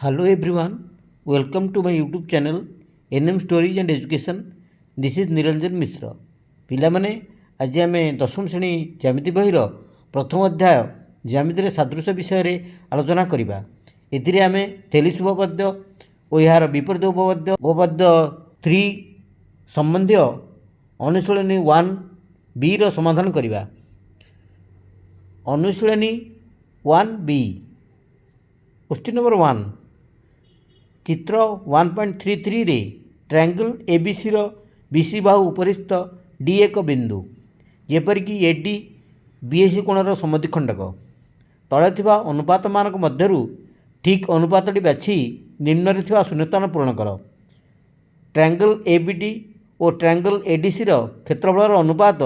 Hello everyone, welcome to my YouTube channel NM Stories and Education. This is Niranjan Mishra. ପିଲାମାନେ ଆଜି ଆମେ ଦଶମ ଶ୍ରେଣୀ ଜ୍ୟାମିତି ବହିର ପ୍ରଥମ ଅଧ୍ୟାୟ ଜ୍ୟାମିତିରେ ସାଦୃଶ୍ୟ ବିଷୟରେ ଆଲୋଚନା କରିବା। ଏଥିରେ ଆମେ ତେଲିସ ଉପପାଦ୍ୟ ଓ ଏହାର ବିପରୀତ ଉପପାଦ୍ୟ 3 ସମ୍ବନ୍ଧୀୟ ଅନୁଶୀଳନୀ 1B ର ସମାଧାନ କରିବା। ଅନୁଶୀଳନୀ 1B क्वेश्चन नंबर 1 चित्र 1.33 रे ट्रायंगल एबीसी रो बीसी बाहु उपरिस्थ डी एक बिंदु जेपरिक एडी बीएसी कोणर समद्विखंडक तले थिबा अनुपात मानक मध्यरु ठीक अनुपातटी बाछि निम्न थिबा शून्यस्थान पूर्ण कर। ट्रायंगल एबीडी और ट्रायंगल एडीसी रो क्षेत्रफल अनुपात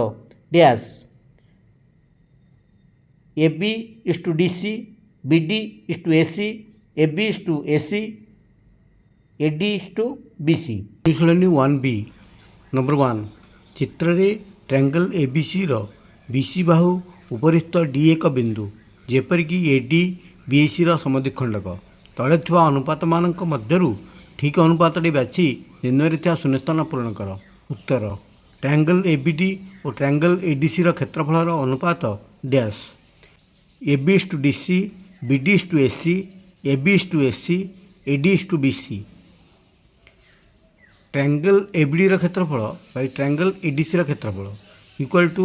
dash AB is to DC BD is to AC AB is to AC AD is to BC. अनुशीलनी 1B नंबर 1 चित्र रे ट्रायंगल एबीसी रो बीसी बाहु उपरिस्थ डी एक बिंदु जेपरिक एडी बीएसी रो समद्विखंडक तले थिबा अनुपात मानक मध्यरु ठीक अनुपातटी बाछि निम्न थिबा शून्यस्थान पूर्ण कर। उत्तर ट्रायंगल एबीडी और ट्रायंगल एडीसी रो क्षेत्रफल अनुपात dash AB is to DC BD is to AC AB is to AC AD is to BC. Triangle ABD रो क्षेत्रफल बाय ट्रायंगल एडीसी रो क्षेत्रफल equal to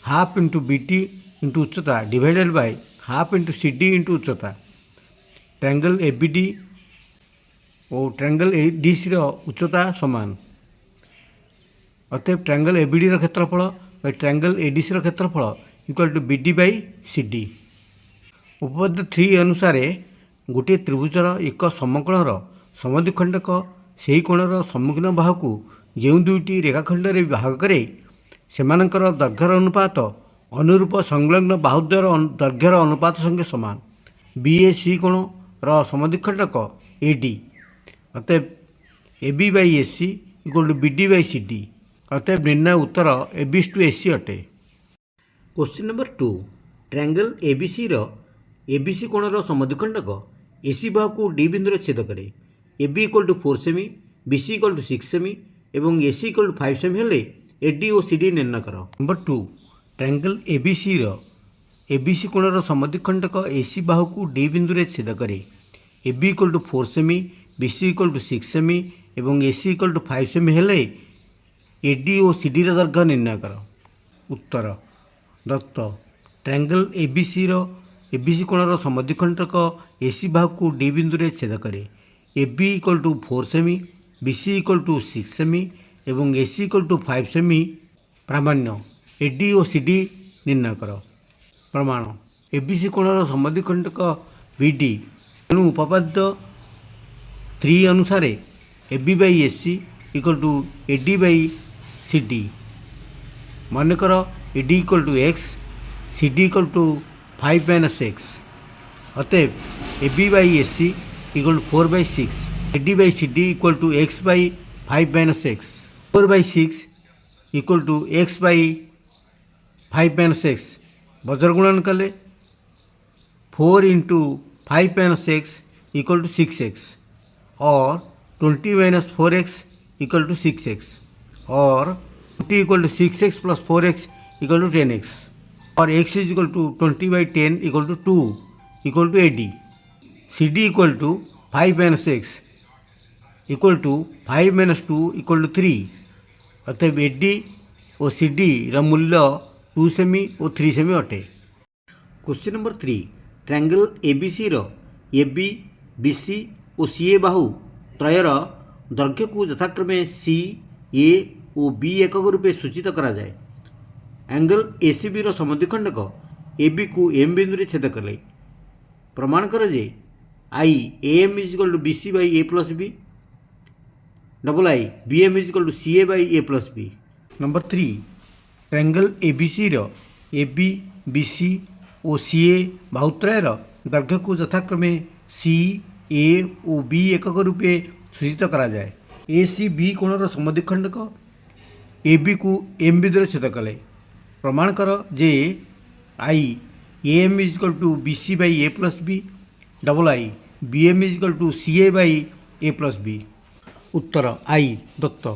half into BT into उच्चता divided by half into CD into उच्चता। Triangle ABD और triangle ADC रो उच्चता समान अतएव ट्रायंगल एबीडी रो क्षेत्रफल बाय ट्रायंगल एडीसी रो क्षेत्रफल equal to BD by CD. उपपाद्य 3 अनुसार गोटे त्रिभुजर एक समकोणर समद्विखंडक से कोणर सम्मुखीन बाहु जो दुईटी रेखाखंड भाग करे सेमानकर दैर्घ्यर अनुपात अनुरूप संलग्न बाहुद्वयर दैर्घ्यर अनुपात संगे समान। बीएसी कोणर समद्विखंडक एडी अतएव AB by AC equal to BD by CD अतएव निर्णय उत्तर एबी टू एसी अटे। क्वेश्चन नंबर 2 ट्रायंगल एबीसी रो एबीसी कोणर समद्विखंडक एसी बाहु को डी बिंदु छेद करे AB equal to 4 semi BC equal to 6 semi एवं एसी इक्वल टू 5 सेमी हेले एडी और सीडी निर्णय कर। नंबर 2 ट्रायंगल एबीसी रो एबीसी कोणर समद्विखंडक एसी बाहु को डी बिंदु छेद करे AB equal to 4 semi BC equal to 6 semi एवं एसी इक्वल टू 5 सेमी हेले एडी और सीडी रो दैर्घ्य निर्णय कर। उत्तर दत्त ट्रायंगल एबीसी रो एबीसी कोणर समद्विखंडक एसी बाहु को डी बिंदु छेद करे AB equal to 4 semi BC equal to 6 semi एवं एसी इक्वल टू 5 सेमी प्रामाण्य एडी और सीडी निर्णय कर। प्रमाण एबीसी कोणर समद्विखंडक बीडी तेणु उपपाद्य 3 अनुसार AB by AC equal to AD by CD मनकर AD equal to x CD equal to 5 minus x अतएव AB by AC equal to 4 by 6 AD by CD equal to x by 5 minus x 4 by 6 equal to x by 5 minus x बजर गुणन कले 4 into 5 minus x equal to 6x और 20 minus 4x equal to 6x और 20 equal to 6x plus 4x equal to 10x और x is equal to 20 by 10 equal to 2 equal to AD CD equal to 5 minus x equal to 5 minus 2 equal to 3 अतएव AD और CD रा मूल्य 2 semi और 3 semi अटे। Question number 3 triangle ABC रो AB BC और CA बाहु त्रयर दैर्घ्य को यथाक्रमे C A और बी एकक रूपे सूचित करा जाए। एंगल एसीबी रो समद्विखंडक एबी को एम बिंदु छेद कले प्रमाण कर जे I M is equal to BC by A plus B double I B M is equal to C A by A plus B. Number 3 triangle ABC रो एबी बीसी और सी ए बाहुत्रयर दैर्घ्य को यथाक्रमे सी ए और B एकक रूपे सूचित करा जाए। A C B कोणर समद्विखंडक एबी को एम बिंदु छेद कले प्रमाण कर जे I M is equal to B C by A plus B double I B M is equal to C A by A plus B. उत्तर आई दत्त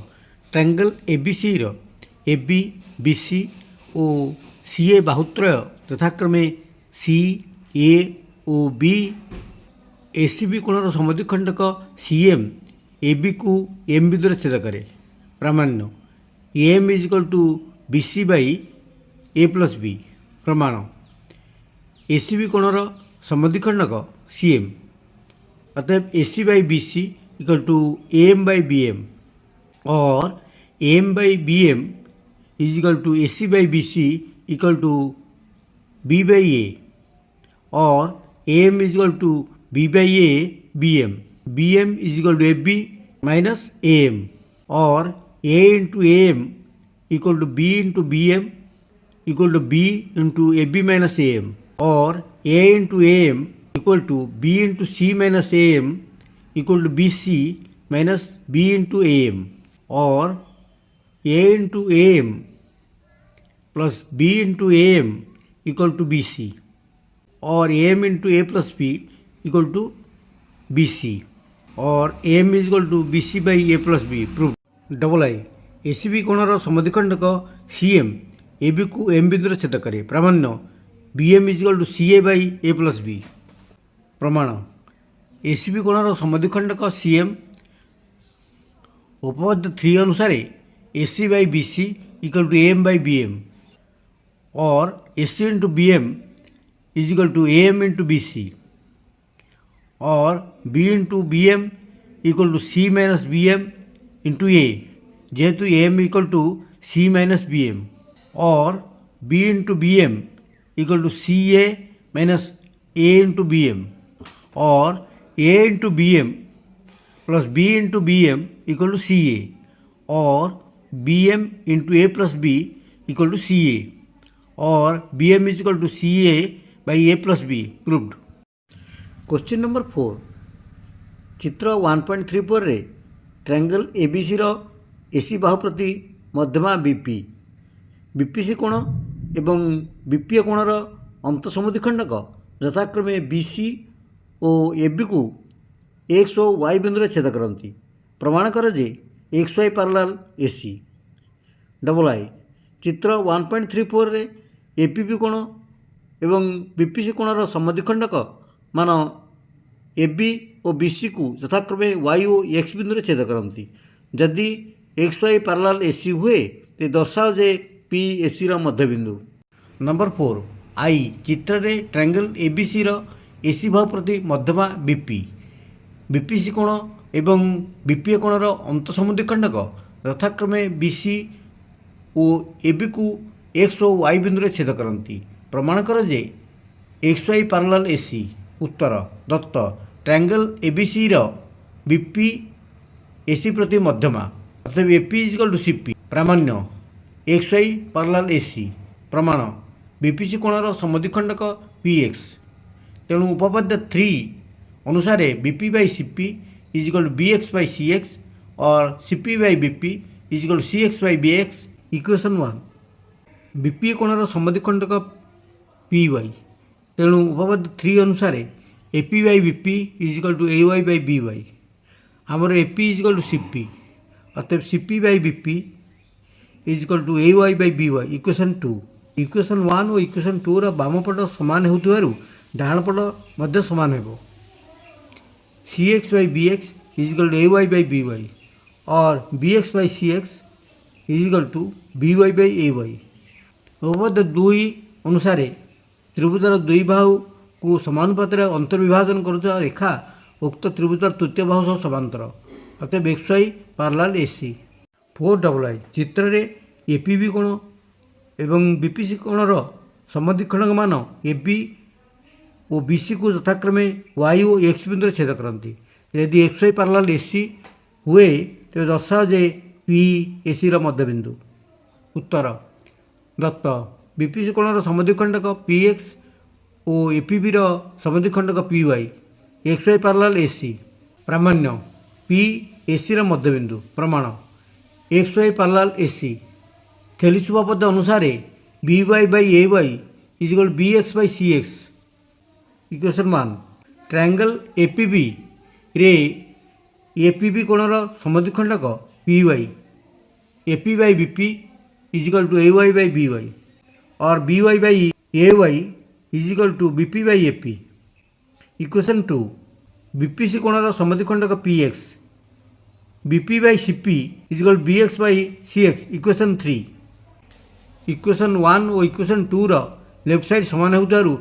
ट्रायंगल ए बी सी रो ए बी बी सी और C A बाहुत्रय यथाक्रमे C A ओ B A C B कोणर समद्विखंडक सी एम ए बी को एम बिंदु छेद करे। प्रामाण्य M is equal to B C by A plus B. प्रमाण ए सी बी कोणर समद्विखंडक सी एम अतएव A C by B C equal to A M by B M और A M by B M is equal to A C by B C equal to B by A और A M is equal to B by A B M is equal to A B minus A M और A into A M equal to B into B M equal to B into A B minus A M और A into A M equal to B into C minus A M equal to B C minus B into A M और A into A M plus B into A M equal to B C और A M into A plus B equal to B C और A M is equal to B C by A plus B. Proof double I A C B कोणर समद्विखंडक C M A B को M बिंदु छेद करे। प्रामाण्य B M is equal to C A by A plus B. प्रमाण A C B कोणर समद्विखंडक सी एम उपपद्य 3 अनुसार A C by B C equal to A M by B M और A C into B M is equal to A M into B C और B into B M equal to C minus B M into A जेहेतु A M equal to C minus B M और B into B M equal to C A minus A into B M और A into B M plus B into B M equal to C A और B M into A plus B equal to C A और B M is equal to C A by A plus B. Proved. Question number 4 चित्र 1.34 रे triangle A B C रो ए सी बाहु प्रति मध्यमा BP BPC कोण एवं BPA कोणर अंत समद्विखंडक यथाक्रमे बीसी और एबी को एक्स और वाई बिंदु छेद करती। प्रमाण कर जे X Y parallel AC. Double I चित्र 1.34 रे एपीबी कोण एवं बीपीसी कोणर समद्विखंडक मान एबी और बीसी को यथाक्रमे वाई और एक्स बिंदु छेद करती। जदि एक्स वाई पैरेलल एसी हुए तो दर्शाओ जे पी एसी रो मध्यबिंदु। नंबर 4 आई चित्र रे ट्रायंगल एबीसी रो एसी भाव प्रति मध्यमा बीपी बीपीसी कोण एवं बीपीए कोणर अंत समद्विखंडक यथाक्रमे बीसी और एबी को एक्स और वाई बिंदु छेद करती। प्रमाण कर जे एक्स वाई पैरेलल एसी। उत्तर दत्त ट्रायंगल एबीसी रो बीपी एसी प्रति मध्यमा अर्थात AP is equal to CP. प्रामाण्य एक्स वाई पैरेलल एसी। प्रमाण बीपीसी कोणर समद्विखंडक पी एक्स। तेणु उपपद्य 3 अनुसार BP by CP is equal to B X by C X और CP by BP is equal to C X by B X. Equation 1 BP कोणर समद्विखंडक P Y. तेणु उपपद्य 3 अनुसार AP by BP is equal to A Y by B Y. आमर AP is equal to CP अतएव CP by BP is equal to A Y by B Y. Equation 2 equation 1 और equation 2 रा balm पट सामान होतिबारु डाहाण पट मध्य सामान हेबो। C X by B X is equal to A Y by B Y और B X by C X is equal to B Y by A Y. उपपद्य 2 अनुसार त्रिभुजर दुई बाहु को समानुपात अंतर्विभाजन करुवा रेखा उक्त त्रिभुजर तृतीय बाहु सह समांतर अतएव x Y parallel AC. 4 double I चित्र रे एपीबी कोण एवं बीपीसी कोणर समद्विखंडक मान एबी और बीसी को यथाक्रमे वाई और एक्स बिंदु छेद करती। यदि एक्स वाई पैरेलल एसी हुए तो दर्शाओ जे पी एसी रो मध्यबिंदु। उत्तर दत्त बीपीसी कोणर समद्विखंडक पी एक्स और एपीबी रो समद्विखंडक P Y X Y parallel AC. प्रामाण्य पी एसी रो मध्यबिंदु। प्रमाण X Y parallel AC. Thales उपपद्य अनुसार B Y by A Y is equal B X by C X. Equation 1 triangle APB रे एपीबी कोणर समद्विखंडक P Y AP by BP is equal to A Y by B Y और B Y by A Y is equal to BP by AP. Equation 2 BPC कोणर समद्विखंडक P X BP by CP is equal B X by C X. Equation 3 equation 1 और equation 2 row left side समान होतारु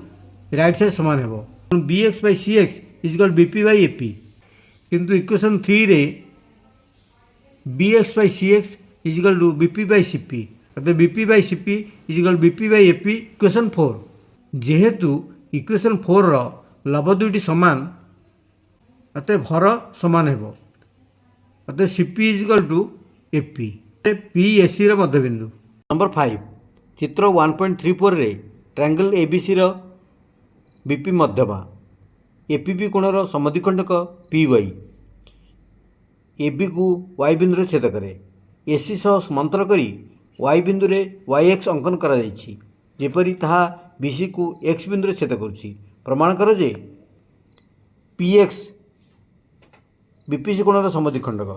right side समान हेबो B X by C X is equal BP by AP किंतु equation 3 रे B X by C X is equal to BP by CP अतः BP by CP is equal BP by AP. Equation 4 जेहेतु equation 4 रो लब दुईटी समान अतः भर समान हेबो अतः CP is equal to AP P AC रो मध्यबिंदु। नंबर 5 चित्र 1.34 रे ट्रायंगल एबीसी रो बीपी मध्यमा एपीबी कोणर समद्विखंडक पी वाई एबी को वाई बिंदु रे छेद करे एसी सह समांतर करी वाई बिंदु रे वाई एक्स अंकन करा जायछि जेपरि ताहा बीसी को एक्स बिंदु रे छेद करुछि। प्रमाण कर जे पी एक्स बीपीसी कोणर समद्विखंडक।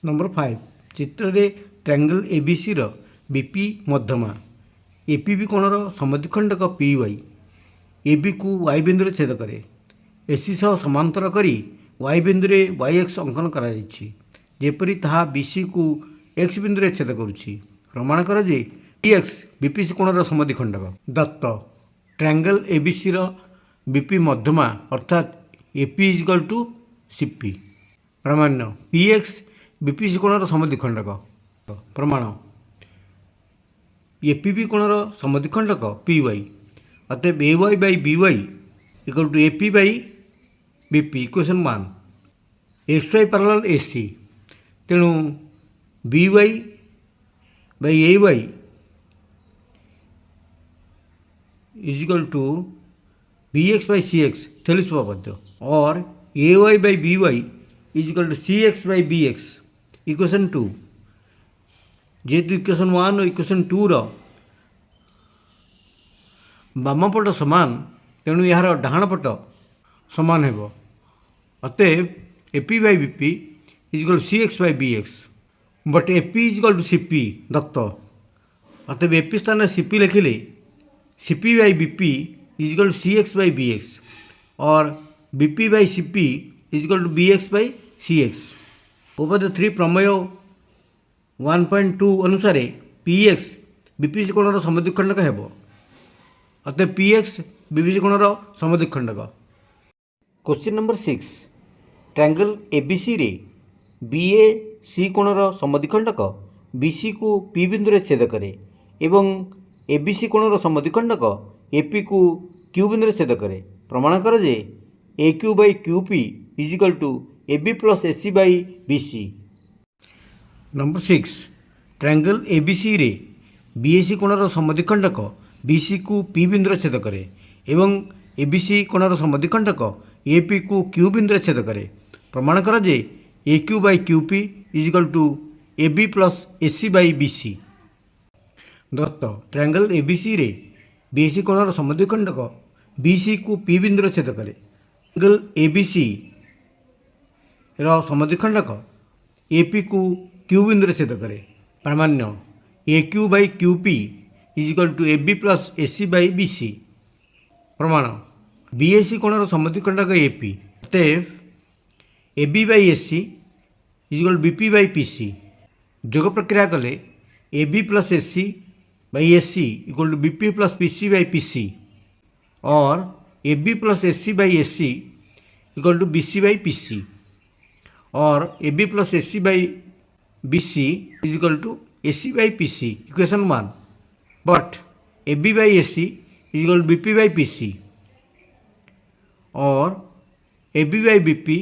नंबर 5 चित्र रे ट्रायंगल एबीसी रो बीपी मध्यमा एपीबी कोणर समद्विखंडक पी वाई एबी को वाई बिंदु रे छेद करे एसी सह समांतर करी वाई बिंदु रे वाई एक्स अंकन करा जायछि जेपरि ताहा बीसी को एक्स बिंदु रे छेद करुछि। प्रमाण कर जे पी एक्स बीपीसी कोणर समद्विखंडक। दत्त ट्रायंगल एबीसी रो बीपी मध्यमा अर्थात AP is equal to CP. प्रमाण्य पी एक्स बीपीसी कोणर समद्विखंडक। प्रमाण एपीबी कोणर समद्विखंडक पी वाई अतएव A Y by B Y equal to AP by BP. Equation 1 X Y parallel AC तेणु B Y by A Y is equal to B X by C X Thales उपपाद्य और A Y by B Y is equal to C X by B X. Equation 2 जेहेतु equation 1 और equation 2 रो balm पट समान तेणु यार डाहाण पट समान हेबो अतएव AP by BP is equal to C X by B X but AP is equal to CP दत्त अतएव एपी स्थान सीपी लिखिले CP by BP is equal to C X by B X और BP by CP is equal to B X by C X. उपपाद्य 3 प्रमेय 1.2 अनुसार P X BPC कोणर समद्विखंडक हेबो अतः पी एक्स बीपीसी कोणर समद्विखंडक। क्वेश्चन नंबर 6 ट्रायंगल एबीसी रे बीए सी कोणर समद्विखंडक बीसी को पी बिंदु रे छेद करे एवं एबीसी कोणर समद्विखंडक एपी को क्यू बिंदु रे छेद करे। प्रमाण कर जे A Q by Q P is equal to A B plus AC by B C. Number 6 triangle ABC रे बीएसी कोणर समद्विखंडक बीसी को पी बिंदु रे छेद करे एवं एबीसी कोणर समद्विखंडक एपी को क्यू बिंदु रे छेद करे। प्रमाण कर जे A Q by Q P is equal to A B plus AC by B C. दत्त ट्रायंगल एबीसी रे बीएसी कोणर समद्विखंडक बीसी को पी बिंदु रे छेद करे ट्रायंगल एबीसी रो समद्विखंडक एपी को क्यू बिंदु रे छेद करे। प्रामाण्य A Q by Q P is equal to A B plus AC by B C. प्रमाण बीएसी कोणर समद्विखंडक एपी अतएव A B by AC is equal BP by PC. जोग प्रक्रिया कले A B plus AC by AC equal to BP plus PC by PC or A B plus AC by AC equal to BC by PC or A B plus AC by BC is equal to AC by PC. Equation 1 but A B by AC is equal to BP by PC or A B by BP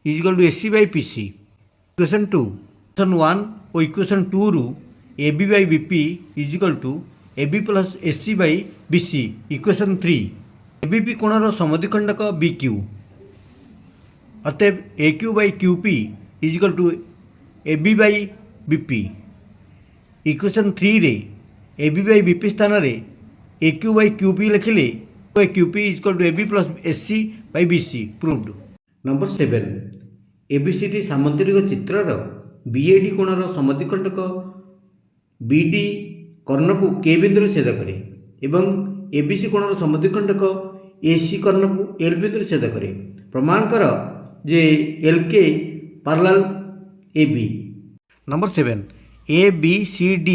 is equal to AC by PC. Equation 2 equation 1 और equation 2 रु A B by BP is equal to A B plus AC by BC. Equation 3 A B P कोणर समद्विखंडक B Q अतएव A Q by Q P is equal to A B by BP. Equation 3 रे A B by BP स्थान रे A Q by Q P लिखिले by QP is equal to AB plus SC by BC proved. Number 7 ABCD ସାମନ୍ତରିକ ଚିତ୍ରର BAD କୋଣର ସମଦ୍ୱିଖଣ୍ଡକ BD କର୍ଣ୍ଣକୁ K ବିନ୍ଦୁରେ ଛେଦ କରେ ଏବଂ ABC କୋଣର ସମଦ୍ୱିଖଣ୍ଡକ AC କର୍ଣ୍ଣକୁ L ବିନ୍ଦୁରେ ଛେଦ କରେ। ପ୍ରମାଣ କର ଯେ LK parallel AB। Number 7 ABCD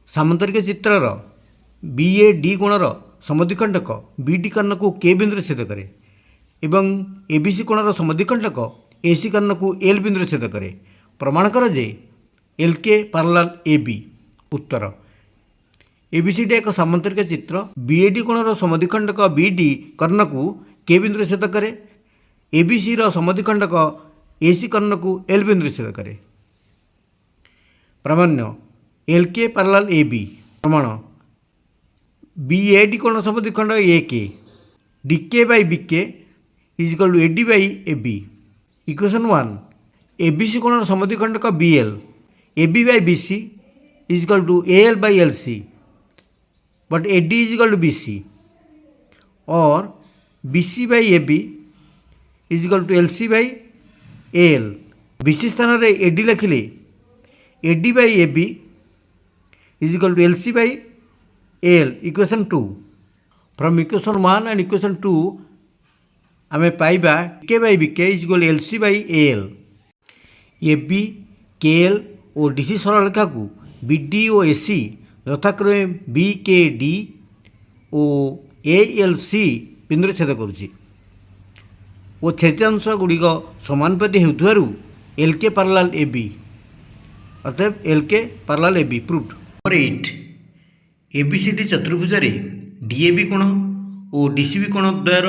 ସାମନ୍ତରିକ ଚିତ୍ରର BAD କୋଣର ସମଦ୍ୱିଖଣ୍ଡକ BD କର୍ଣ୍ଣକୁ K ବିନ୍ଦୁରେ ଛେଦ କରେ ଏବଂ ABC କୋଣର ସମଦ୍ୱିଖଣ୍ଡକ AC କର୍ଣ୍ଣକୁ L ବିନ୍ଦୁରେ ଛେଦ କରେ। ପ୍ରମାଣ କର ଯେ LK parallel AB। ଉତ୍ତର ABCD ଏକ ସାମନ୍ତରିକ ଚିତ୍ର BAD କୋଣର ସମଦ୍ୱିଖଣ୍ଡକ BD କର୍ଣ୍ଣକୁ K ବିନ୍ଦୁରେ ଛେଦ କରେ, ABCର ସମଦ୍ୱିଖଣ୍ଡକ AC କର୍ଣ୍ଣକୁ L ବିନ୍ଦୁରେ ଛେଦ କରେ। ପ୍ରାମାଣ୍ୟ LK parallel AB। ପ୍ରମାଣ BAD କୋଣ ସମଦ୍ୱିଖଣ୍ଡ AK DK by BK is equal to AD by AB। Equation 1 ABC କୋଣର ସମଦ୍ୱିଖଣ୍ଡକ BL AB by BC is equal to AL by LC but AD is equal to BC or BC by AB is equal to LC by AL। BC स्थान रे AD लिखिले AD by AB is equal to LC by AL। Equation 2 from equation 1 and equation 2 आमे पाइबा K by BK is equal to LC by AL। AB KL और DC सरलरेखा को BD और AC यथाक्रमे BKD और ALC बिंदु छेद करुच्ची और छेदांश गुड़िक समानुपाती होउथारु LK parallel AB अतएव LK parallel AB proved। Number 8 ABCD चतुर्भुज DAB कोण और DCB कोण द्वयर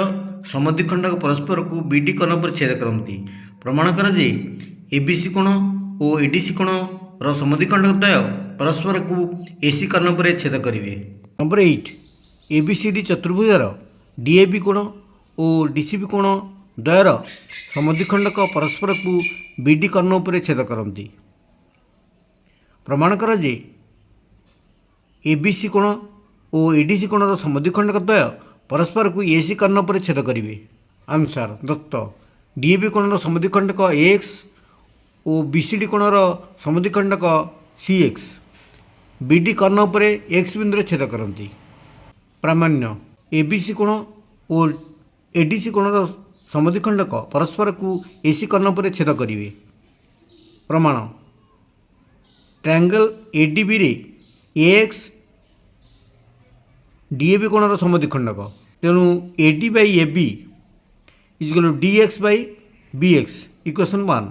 समद्विखंडक परस्पर को BD कोण पर छेद करती। प्रमाण कर जे ABC कोण और ADC कोण समद्विखंडक द्वय परस्पर को AC कोण पर छेद करेंगे। नंबर 8 ABCD चतुर्भुज DAB कोण और DCB कोण द्वयर समद्विखंडक परस्पर को BD कोण पर छेद करती। प्रमाण कर जे ABC कोण और ADC कोण समद्विखंडक द्वय परस्पर को AC कोण पर छेद करेंगे। आंसर दत्त DAB कोण समद्विखंडक AX और BCD कोण समद्विखंडक CX BD कोण पर X बिंदु छेद करती। प्रामाण्य ABC कोण और ADC कोण समद्विखंडक परस्पर को AC कोण पर छेद करेंगे। प्रमाण ट्रायंगल ADB रे AX DAB कोणर समद्विखंडक तेणु AD by AB is equal to DX by BX। Equation 1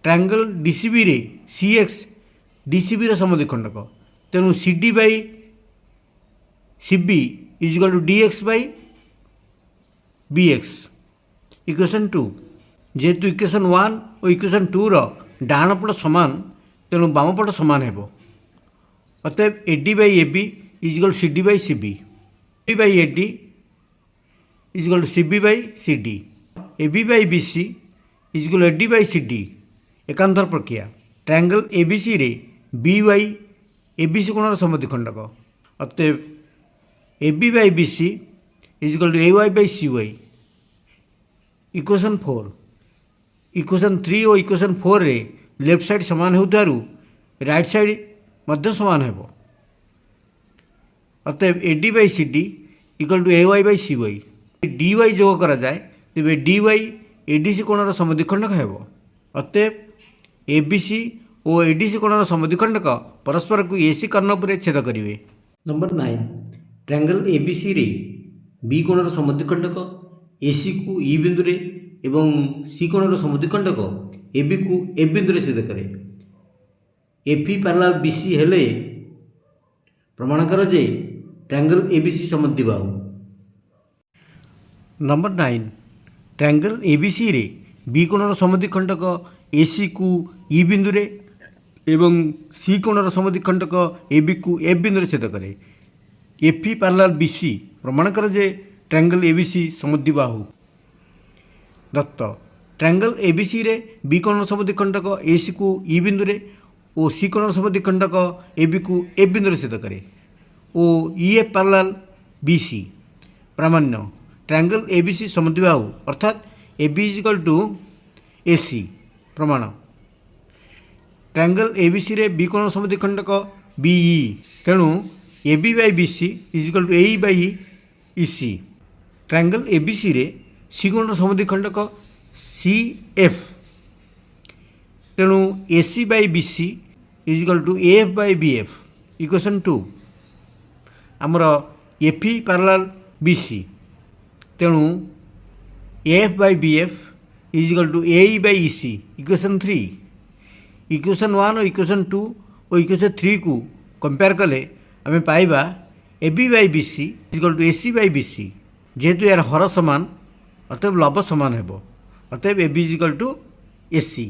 triangle DCB रे CX DCB ର ସମଦ୍ୱିଖଣ୍ଡକ ତେଣୁ CD by CB is equal to DX by BX। Equation 2 जेहेतु इक्वेशन 1 और इक्वेशन 2 ର डाहाण पट समान तेणु बाम पट समान हेबो अतएव AD by AB is equal to CD by CB। AB by AD is equal to CB by CD। AB by BC is equal to AD by CD। एकांतर प्रक्रिया ट्रायंगल ABC रे BY ABC कोणर समद्विखंडक अतएव AB by BC is equal to AY by CY। Equation 4 equation 3 और equation 4 रे left side समान होतारु right side मध्य समान हेबो अतएव AD by CD equal to AY by CY। DY जोग करा जाए तेबे DY ADC कोणर समद्विखंडक हेबो अतएव ABC और ADC कोणर समद्विखंडक परस्पर को AC कोण पर छेद करेंगे। नंबर 9 ट्रायंगल ABC रे B कोणर समद्विखंडक AC को E बिंदु रे एवं C कोणर समद्विखंडक AB को F बिंदु रे छेद करे। FE पैरेलल BC हेले प्रमाण कर जे ट्रायंगल ABC समद्विबाहु। नंबर 9 ट्रायंगल ABC रे B कोणर समद्विखंडक AC को E बिंदु रे एवं C कोणर समद्विखंडक AB को F बिंदु रे छेद करे। FE पैरेलल BC प्रमाण कर जे ट्रायंगल ABC समद्विबाहु। दत्त ट्रायंगल ABC रे B कोणर समद्विखंडक AC को E बिंदु रे और C कोणर समद्विखंडक AB को F बिंदु रे छेद करे और EF पैरेलल BC। प्रामाण्य ट्रायंगल ABC समद्विबाहु अर्थात AB is equal to AC प्रमाण। ट्रायंगल ABC रे बी कोण समद्विखंडक BE तेणु AB by BC is equal to AE by EC। Triangle ABC रे C कोण समद्विखंडक CF तेणु AC by BC is equal to AF by BF। Equation 2 आमर FE पैरेलल BC तेणु AF by BF is equal to AE by EC। Equation 3 equation 1 और equation 2 और equation 3 को compare कले आम पाइबा AB by BC is equal to AC by BC। जेहेतु यार हर समान अतएव लब समान हेबो अतएव AB is equal to AC।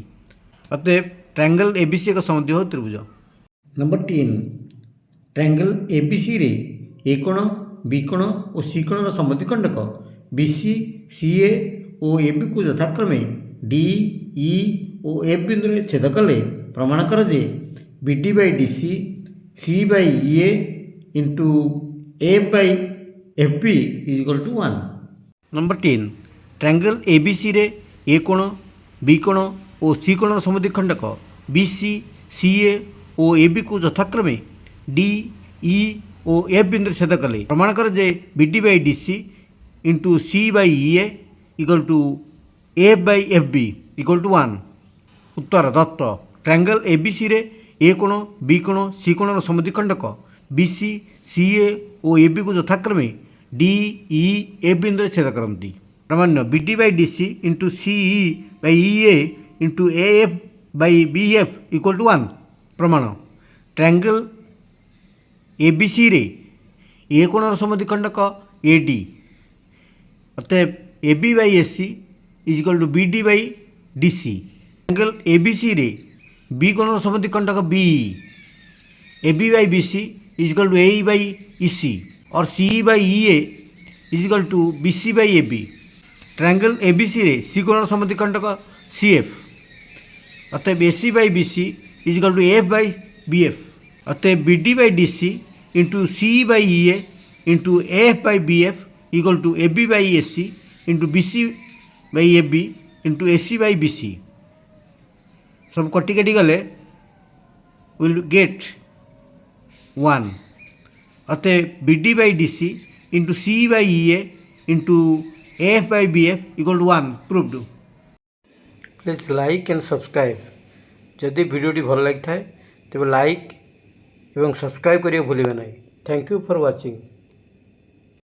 अतएव ट्रायंगल ABC एक समद्विबाहु त्रिभुज। नंबर 3 ट्रायंगल ABC रे ए कोण बी कोण और सी कोण समद्विखंडक BC CA और AB को यथाक्रमे D E और F बिंदु रे छेद कले प्रमाण कर जे BD by DC C by EA into F by FB is equal to 1। नंबर 3 ट्रायंगल ABC रे ए कोण बी कोण और सी कोण समद्विखंडक BC CA और AB को यथाक्रमे D E और F बिंदु छेद कले प्रमाण कर जे BD by DC into C by EA equal to F by FB equal to 1। उत्तर दत्त ट्रायंगल ABC रे ए कोण बी कोण सी कोण समद्विखंडक BC CA और AB को यथाक्रमे D E F बिंदु छेद करती। प्रमाण्य BD by DC into CE by EA into AF by BF equal to 1। प्रमाण ट्रायंगल ABC रे ए कोण समद्विखंडक AD अतएव AB by AC is equal to BD by DC। Triangle ABC रे बी कोण समद्विखंडक BE AB by BC is equal to AE by EC और CE by EA is equal to BC by AB। Triangle ABC रे C कोण समद्विखंडक CF अतएव AC by BC is equal to AF by BF। अतएव BD by DC into CE by EA into AF by BF equal to AB by AC into BC by AB into AC by BC। सब कटी कटी गले will get 1। अतएव BD by DC into CE by EA into AF by BF equal to 1 proved. Please like and subscribe जदि वीडियोटी भल लगी थाए तेज लाइक एवं सब्सक्राइब करिए भूलिबे नहीं। Thank you for watching.